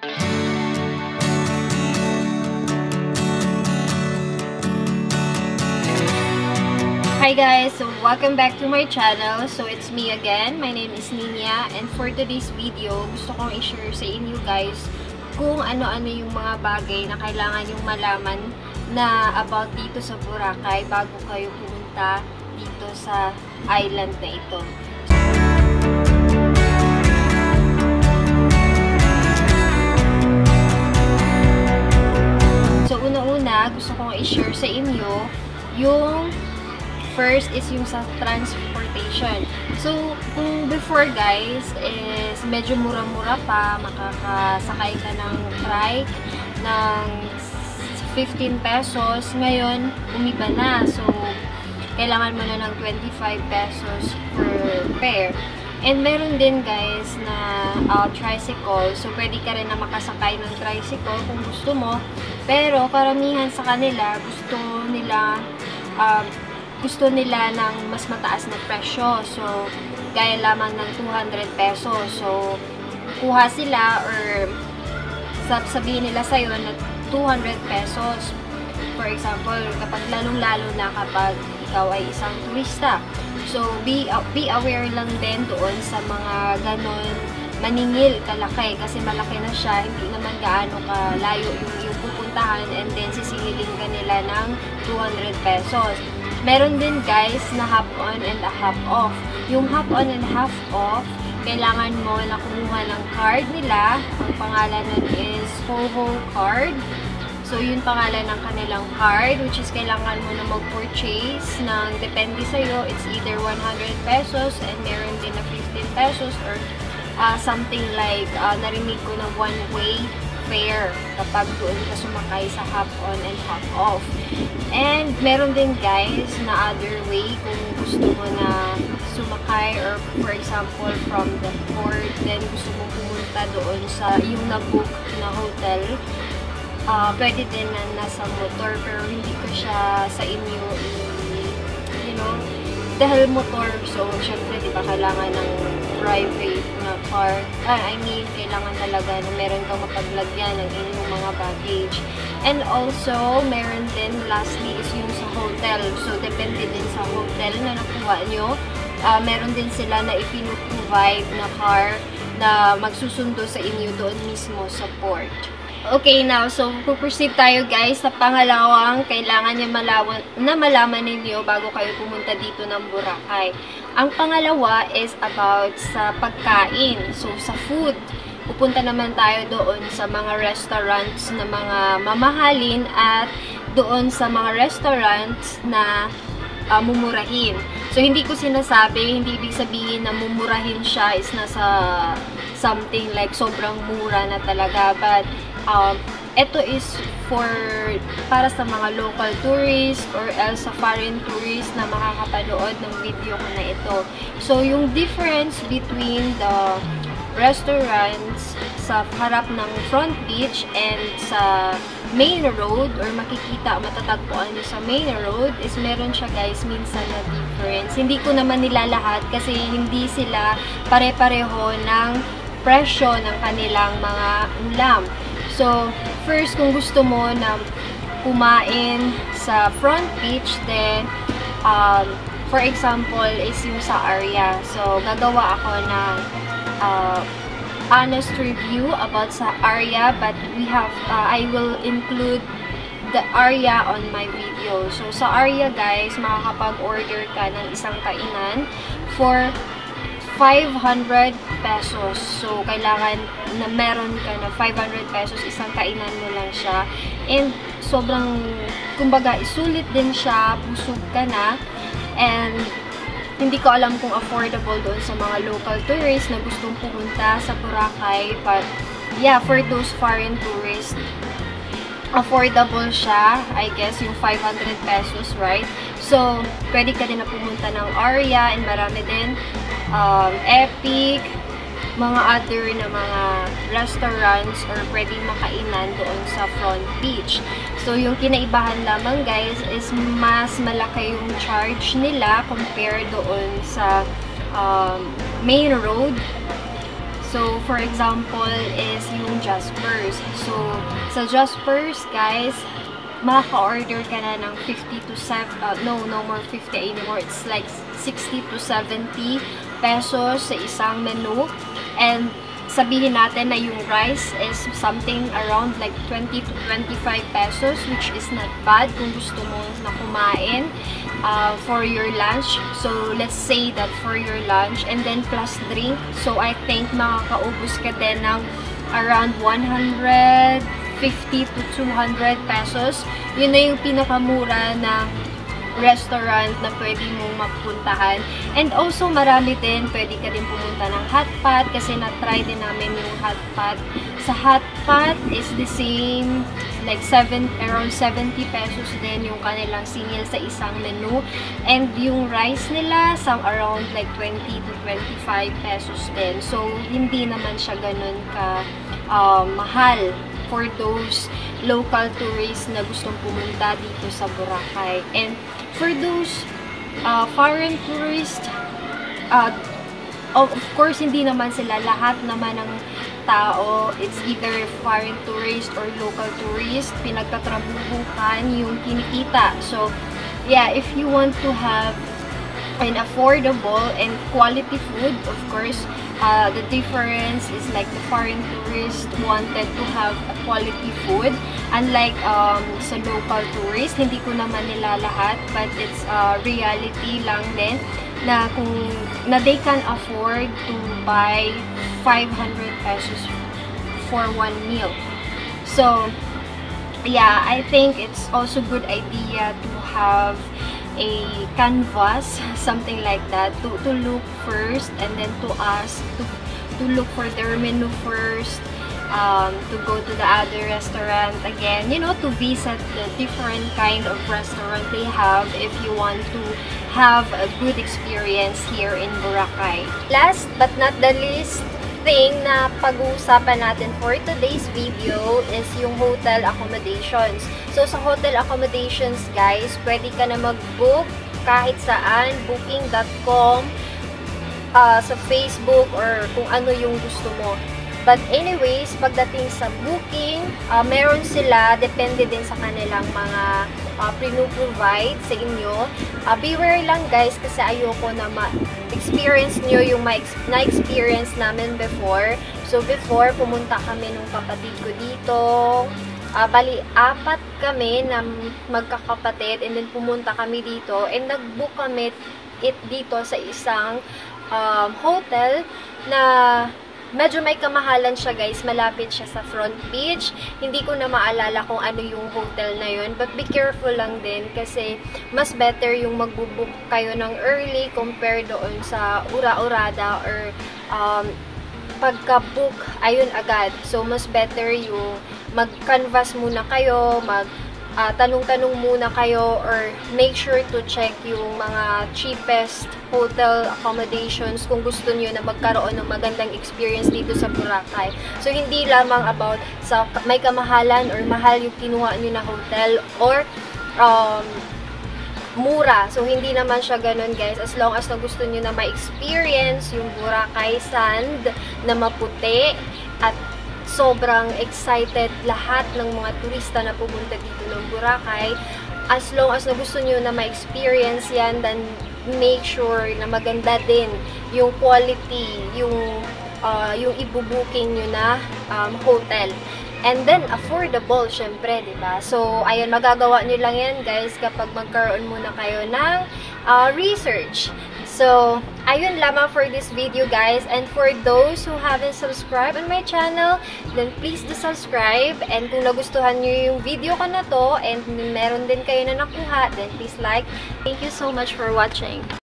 Hi guys! So welcome back to my channel. So it's me again. My name is Ninya, and for today's video, gusto kong i-share sa inyo guys kung ano-ano yung mga bagay na kailangan yung malaman na about dito sa Boracay bago kayo pumunta dito sa island na ito. So una-una, gusto kong i-share sa inyo yung first is yung sa transportation. So, kung before guys, is medyo mura-mura pa, makakasakay ka ng trike ng 15 pesos. Ngayon, umiba na. So, kailangan mo na ng 25 pesos per pair. And meron din guys na tricycle. So, pwede ka rin na makasakay ng tricycle kung gusto mo. Pero, karamihan sa kanila, gusto nila ng mas mataas na presyo. So, gaya lamang ng 200 pesos. So, kuha sila or sabihin nila sa'yo na 200 pesos. For example, kapag lalong-lalo na kapag ikaw ay isang turista. So, be aware lang din doon sa mga ganon maningil kalaki. Kasi malaki na siya. Hindi naman gaano kalayo yung pupuntahan and then sisingilin ka nila ng 200 pesos. Meron din guys na half on and a half off. Yung half on and half off, kailangan mo na kumuha ng card nila. Ang pangalan nun is HoHo card. So, yun pangalan ng kanilang card, which is kailangan mo na mag-purchase ng, depende sa'yo, it's either 100 pesos and meron din na 15 pesos or something like, narinig ko na one-way fare kapag doon ka sumakay sa half on and half off. And meron din guys na other way kung gusto mo na sumakay or for example from the port, then gusto mo pumunta doon sa yung na-book na hotel. Pwede din na nasa motor pero hindi ko siya sa inyo dahil motor. So, syempre, di ba, kailangan ng private na car. Kailangan talaga na meron kang mapaglagyan ng inyong mga baggage. And also, meron din, lastly, is yung sa hotel. So, depende din sa hotel na nakuha nyo. Meron din sila na ipinuprovide na car na magsusundo sa inyo doon mismo sa port. Okay, now, so, puproceed tayo guys sa pangalawang kailangan niya malaman ninyo bago kayo pumunta dito ng Boracay. Ang pangalawa is about sa pagkain. So, sa food. Pupunta naman tayo doon sa mga restaurants na mga mamahalin at doon sa mga restaurants na mumurahin. So, hindi ko sinasabi, hindi ibig sabihin na mumurahin siya is nasa something like sobrang mura na talaga. But, ito is para sa mga local tourists or else sa foreign tourists na makakapanood ng video ko na ito. So, yung difference between the restaurants sa harap ng front beach and sa main road or matatagpuan nyo sa main road is meron siya guys minsan na difference. Hindi ko naman nilalahat kasi hindi sila pare-pareho ng presyo ng kanilang mga ulam. So, first, kung gusto mo na kumain sa front beach, then, for example, is yung sa Aria. So, gagawa ako ng honest review about sa Aria, but I will include the Aria on my video. So, sa Aria, guys, makakapag-order ka ng isang kainan for 500 pesos. So, kailangan na meron ka na 500 pesos, isang kainan mo lang siya. And, sobrang, kumbaga, isulit din siya, busog ka na. And, hindi ko alam kung affordable doon sa mga local tourists na gustong pumunta sa Boracay. But, yeah, for those foreign tourists, affordable siya, I guess, yung 500 pesos, right? So, pwede ka din na pumunta ng Aria and marami din Epic, mga other na mga restaurants or pwedeng makainan doon sa front beach. So, yung kinaibahan lamang guys is mas malaki yung charge nila compare doon sa main road. So, for example, is yung Jaspers. So, sa Jaspers, guys, makaka-order ka na ng 50 to 7, no more 50 anymore. It's like 60 to 70 pesos sa isang menu. And sabihin natin na yung rice is something around like 20 to 25 pesos, which is not bad kung gusto mo na kumain for your lunch. So, let's say that for your lunch, and then plus drink. So, I think makakaubos ka din ng around 150 to 200 pesos. Yun na yung pinakamura na restaurant na pwede mong mapuntahan. And also, marami din, pwede ka din pumunta ng hot pot kasi na-try din namin yung hot pot. Sa hot pot is the same, like around 70 pesos din yung kanilang singil sa isang menu. And yung rice nila, around like 20 to 25 pesos din. So, hindi naman siya ganun ka mahal for those local tourists na gustong pumunta dito sa Boracay. And for those foreign tourists, of course, hindi naman sila lahat naman ng tao. It's either foreign tourist or local tourist. Pinagtatrabuhukan yung kinikita. So, yeah, if you want to have an affordable and quality food, of course, the difference is like the foreign tourist wanted to have a quality food. Unlike sa local tourist, hindi ko naman nila lahat, but it's reality lang din na they can afford to buy 500 pesos for one meal. So, yeah, I think it's also good idea to have a canvas, something like that, to look first, and then to ask to look for their menu first, to go to the other restaurant again, you know, to visit the different kind of restaurant they have if you want to have a good experience here in Boracay. Last but not the least thing na pag-uusapan natin for today's video is yung hotel accommodations. So, sa hotel accommodations, guys, pwede ka na mag-book kahit saan, booking.com, sa Facebook, or kung ano yung gusto mo. But anyways, pagdating sa booking, meron sila, depende din sa kanilang mga provide sa inyo. Beware lang, guys, kasi ayoko na ma-experience nyo yung na-experience namin before. So, before, pumunta kami nung kapatid ko dito. Bali, 4 kami na magkakapatid, and then pumunta kami dito, and nag-book kami dito sa isang hotel na medyo may kamahalan siya, guys. Malapit siya sa Front Beach. Hindi ko na maalala kung ano yung hotel na yun. But be careful lang din kasi mas better yung magbubook kayo ng early compare doon sa ura-urada or pagka-book, ayun agad. So, mas better yung mag-canvas muna kayo, tanong-tanong muna kayo, or make sure to check yung mga cheapest hotel accommodations kung gusto niyo na magkaroon ng magandang experience dito sa Boracay. So, hindi lamang about sa may kamahalan or mahal yung kinuha niyo na hotel or mura. So, hindi naman siya ganun, guys. As long as na gusto niyo na ma-experience yung Boracay sand na maputi at sobrang excited lahat ng mga turista na pumunta dito ng Boracay. As long as na gusto nyo na ma-experience yan, then make sure na maganda din yung quality, yung ibubuking nyo na hotel. And then, affordable, syempre, diba? So, ayun, magagawa nyo lang yan, guys, kapag magkaroon muna kayo ng research. So, ayun lamang for this video, guys. And for those who haven't subscribed on my channel, then please do subscribe. And kung nagustuhan nyo yung video ko na to, and meron din kayo na nakuha, then please like. Thank you so much for watching.